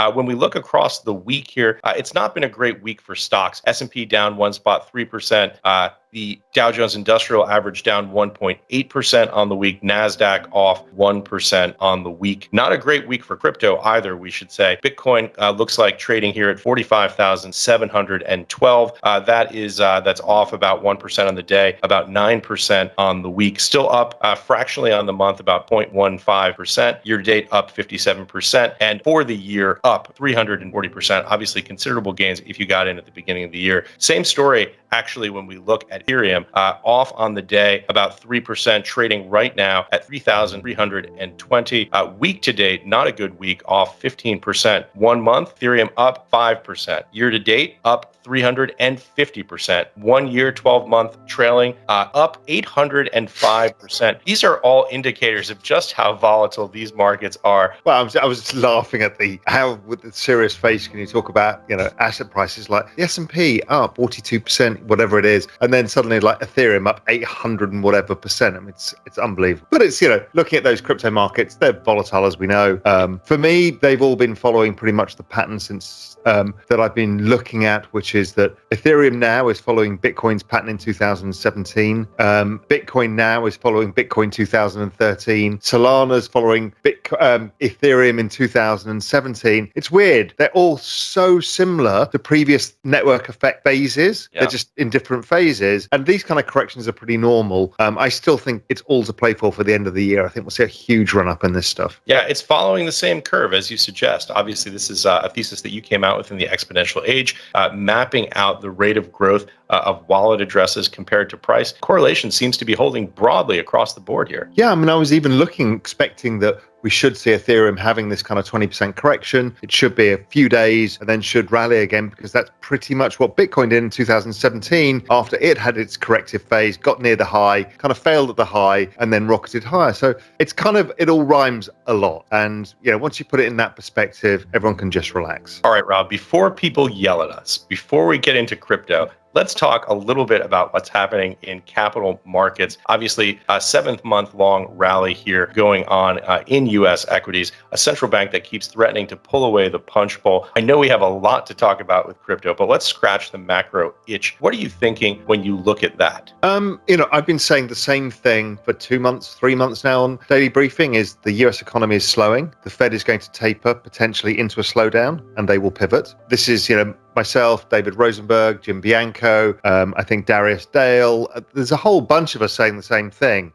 When we look across the week here, it's not been a great week for stocks. S&P down 1.3%. The Dow Jones Industrial Average down 1.8% on the week. NASDAQ off 1% on the week. Not a great week for crypto either, we should say. Bitcoin looks like trading here at 45,712. That's off about 1% on the day, about 9% on the week. Still up fractionally on the month, about 0.15%. Year to date up 57%. And for the year up 340%. Obviously considerable gains if you got in at the beginning of the year. Same story actually when we look at Ethereum, off on the day about 3%, trading right now at 3,320. Week to date, not a good week, off 15%. 1 month, Ethereum up 5%. Year to date, up 350%. 1 year, 12-month trailing, up 805%. These are all indicators of just how volatile these markets are. Well, I was just laughing at how with the serious face can you talk about asset prices like the S&P up 42%, whatever it is, and then suddenly like Ethereum up 800 and whatever percent. I mean, it's unbelievable. But it's looking at those crypto markets, they're volatile as we know. For me, they've all been following pretty much the pattern since that I've been looking at, which is that Ethereum now is following Bitcoin's pattern in 2017. Bitcoin now is following Bitcoin 2013. Solana's following Ethereum in 2017. It's weird. They're all so similar to previous network effect phases. Yeah. They're just in different phases. And these kind of corrections are pretty normal. I still think it's all to play for the end of the year. I think we'll see a huge run up in this stuff. Yeah, it's following the same curve as you suggest. Obviously, this is a thesis that you came out with in the exponential age, mapping out the rate of growth of wallet addresses compared to price. Correlation seems to be holding broadly across the board here. Yeah, I mean, I was even expecting that we should see Ethereum having this kind of 20% correction. It should be a few days and then should rally again, because that's pretty much what Bitcoin did in 2017 after it had its corrective phase, got near the high, kind of failed at the high and then rocketed higher. So it's it all rhymes a lot. And once you put it in that perspective, everyone can just relax. All right, Rob, before people yell at us, before we get into crypto, let's talk a little bit about what's happening in capital markets. Obviously, a 7th-month-long rally here going on in U.S. equities, a central bank that keeps threatening to pull away the punch bowl. I know we have a lot to talk about with crypto, but let's scratch the macro itch. What are you thinking when you look at that? I've been saying the same thing for 2 months, 3 months now on Daily Briefing, is the U.S. economy is slowing. The Fed is going to taper potentially into a slowdown, and they will pivot. This is, myself, David Rosenberg, Jim Bianco, I think Darius Dale. There's a whole bunch of us saying the same thing.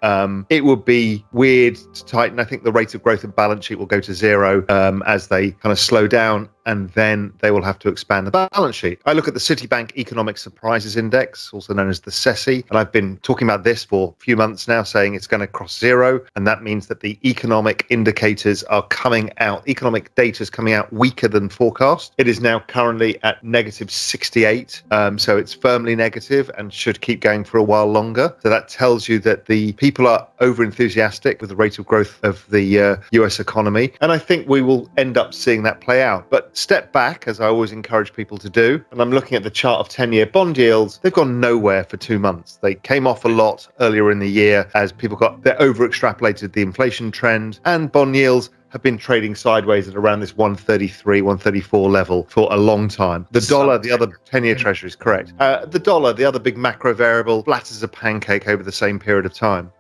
It would be weird to tighten. I think the rate of growth of balance sheet will go to zero as they kind of slow down, and then they will have to expand the balance sheet. I look at the Citibank Economic Surprises Index, also known as the SESI, and I've been talking about this for a few months now, saying it's going to cross zero, and that means that the economic indicators are coming out, economic data is coming out weaker than forecast. It is now currently at negative 68, so it's firmly negative and should keep going for a while longer. So that tells you that the people are over enthusiastic with the rate of growth of the US economy, and I think we will end up seeing that play out. But step back, as I always encourage people to do, and I'm looking at the chart of 10-year bond yields. They've gone nowhere for 2 months. They came off a lot earlier in the year as people they over extrapolated the inflation trend, and bond yields have been trading sideways at around this 133, 134 level for a long time. The dollar, the other 10-year treasury is correct. The dollar, the other big macro variable, flat as a pancake over the same period of time.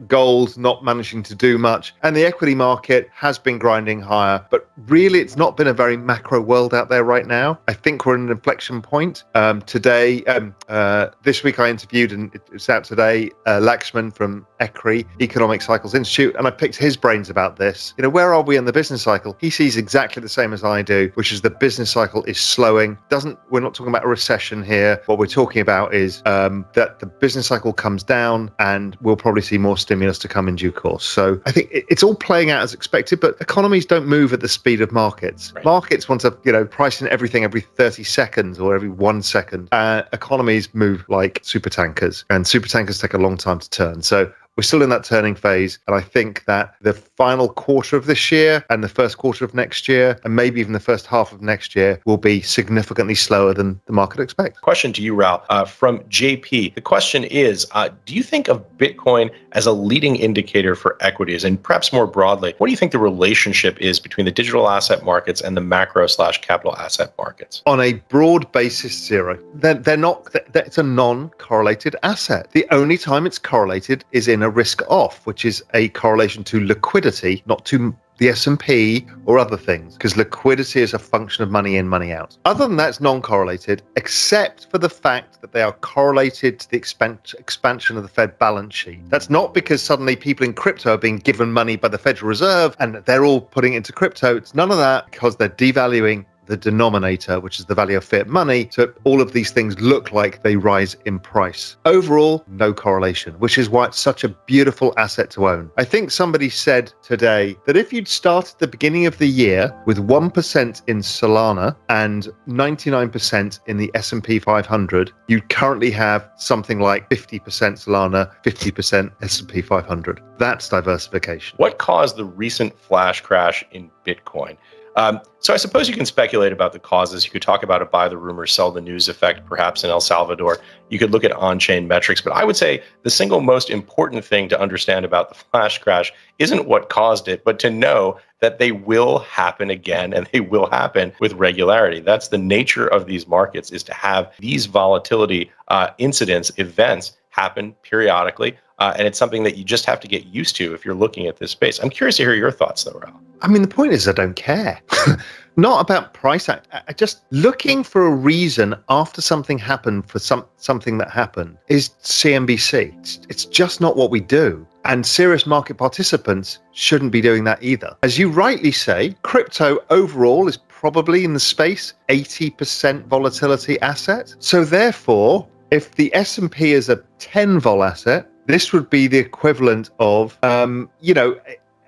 Gold not managing to do much, and the equity market has been grinding higher, but really it's not been a very macro world out there right now. I think we're at an inflection point. This week I interviewed, and it's out today, Lakshman from ECRI, Economic Cycles Institute, and I picked his brains about this. Where are we in the business cycle? He sees exactly the same as I do, which is the business cycle is slowing. We're not talking about a recession here. What we're talking about is that the business cycle comes down, and we'll probably see more stimulus to come in due course. So I think it's all playing out as expected, but economies don't move at the speed of markets. Right. Markets want to, price in everything every 30 seconds or every 1 second. Economies move like super tankers, and super tankers take a long time to turn. So We're still in that turning phase. And I think that the final quarter of this year and the first quarter of next year, and maybe even the first half of next year, will be significantly slower than the market expects. Question to you, Raoul, from JP. The question is, do you think of Bitcoin as a leading indicator for equities? And perhaps more broadly, what do you think the relationship is between the digital asset markets and the macro/capital asset markets? On a broad basis, zero. They're not. It's a non-correlated asset. The only time it's correlated is in a risk-off, which is a correlation to liquidity, not to the S&P or other things, because liquidity is a function of money in, money out. Other than that, it's non-correlated, except for the fact that they are correlated to the expansion of the Fed balance sheet. That's not because suddenly people in crypto are being given money by the Federal Reserve and they're all putting it into crypto. It's none of that, because they're devaluing the denominator, which is the value of fiat money. So all of these things look like they rise in price. Overall, no correlation, which is why it's such a beautiful asset to own. I think somebody said today that if you'd started the beginning of the year with 1% in Solana and 99% in the S&P 500, you'd currently have something like 50% Solana, 50% S&P 500. That's diversification. What caused the recent flash crash in Bitcoin? So I suppose you can speculate about the causes. You could talk about a buy the rumor, sell the news effect, perhaps in El Salvador. You could look at on-chain metrics. But I would say the single most important thing to understand about the flash crash isn't what caused it, but to know that they will happen again, and they will happen with regularity. That's the nature of these markets, is to have these volatility incidents, events happen periodically. And it's something that you just have to get used to if you're looking at this space. I'm curious to hear your thoughts, though, Raoul. I mean, the point is I don't care. Not about price act. I just looking for a reason after something happened for something that happened is CNBC. It's just not what we do. And serious market participants shouldn't be doing that either. As you rightly say, crypto overall is probably in the space 80% volatility asset. So therefore, if the S&P is a 10 vol asset, this would be the equivalent of,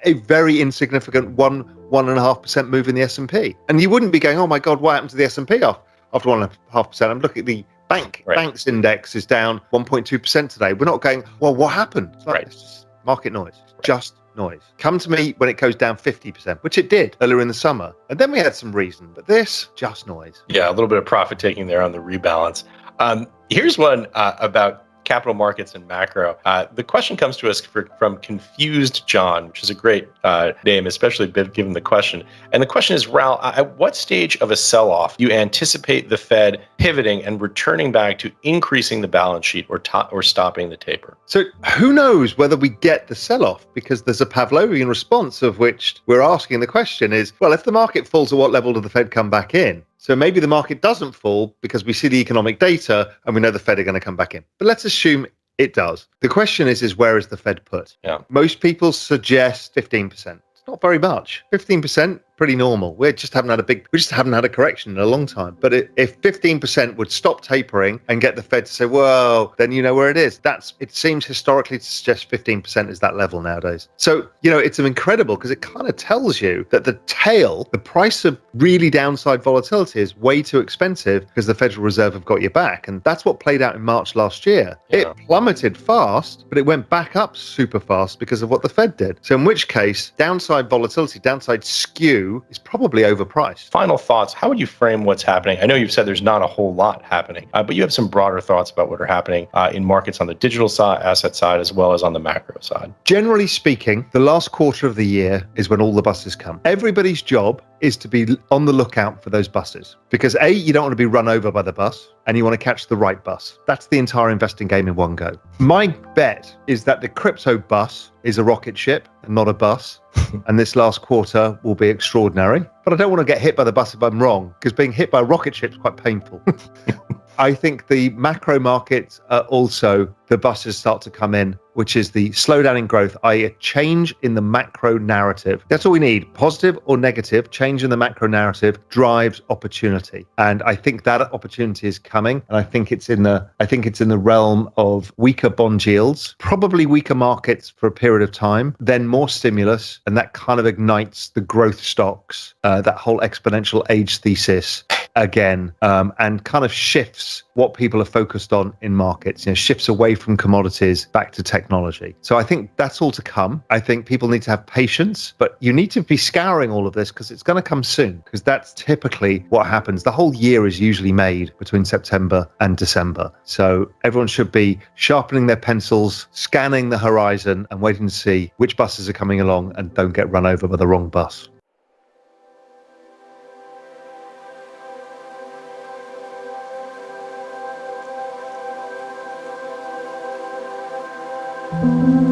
a very insignificant 1.5% move in the S&P. And you wouldn't be going, oh my God, what happened to the S&P after 1.5%? I'm looking at the banks index is down 1.2% today. We're not going, well, what happened? It's like, it's just market noise, just noise. Come to me when it goes down 50%, which it did earlier in the summer. And then we had some reason, but this, just noise. Yeah, a little bit of profit taking there on the rebalance. Here's one about capital markets and macro. The question comes to us from Confused John, which is a great name, especially given the question. And the question is, Raoul, at what stage of a sell-off do you anticipate the Fed pivoting and returning back to increasing the balance sheet or stopping the taper? So who knows whether we get the sell-off, because there's a Pavlovian response of which we're asking the question is, well, if the market falls, at what level does the Fed come back in? So maybe the market doesn't fall because we see the economic data and we know the Fed are going to come back in. But let's assume it does. The question is where is the Fed put? Yeah. Most people suggest 15%. It's not very much. 15%, pretty normal. We just haven't had a correction in a long time. But if 15% would stop tapering and get the Fed to say, well, then you know where it is. It seems historically to suggest 15% is that level nowadays. So, it's incredible because it kind of tells you that the price of really downside volatility is way too expensive because the Federal Reserve have got your back. And that's what played out in March last year. Yeah. It plummeted fast, but it went back up super fast because of what the Fed did. So in which case, downside volatility, downside skew is probably overpriced. Final thoughts. How would you frame what's happening? I know you've said there's not a whole lot happening, but you have some broader thoughts about what are happening in markets on the digital side, asset side, as well as on the macro side. Generally speaking, the last quarter of the year is when all the buses come. Everybody's job is to be on the lookout for those buses because A, you don't want to be run over by the bus and you want to catch the right bus. That's the entire investing game in one go. My bet is that the crypto bus is a rocket ship and not a bus. And this last quarter will be extraordinary. But I don't want to get hit by the bus if I'm wrong, because being hit by a rocket ship is quite painful. I think the macro markets are also the buses start to come in, which is the slowdown in growth, i.e. a change in the macro narrative. That's all we need. Positive or negative, change in the macro narrative drives opportunity. And I think that opportunity is coming. And I think it's in the realm of weaker bond yields, probably weaker markets for a period of time, then more stimulus. And that kind of ignites the growth stocks, that whole exponential age thesis. again, and kind of shifts what people are focused on in markets, shifts away from commodities back to technology. So I think that's all to come. I think people need to have patience, but you need to be scouring all of this because it's going to come soon, because that's typically what happens. The whole year is usually made between September and December. So everyone should be sharpening their pencils, scanning the horizon and waiting to see which buses are coming along and don't get run over by the wrong bus. Thank you.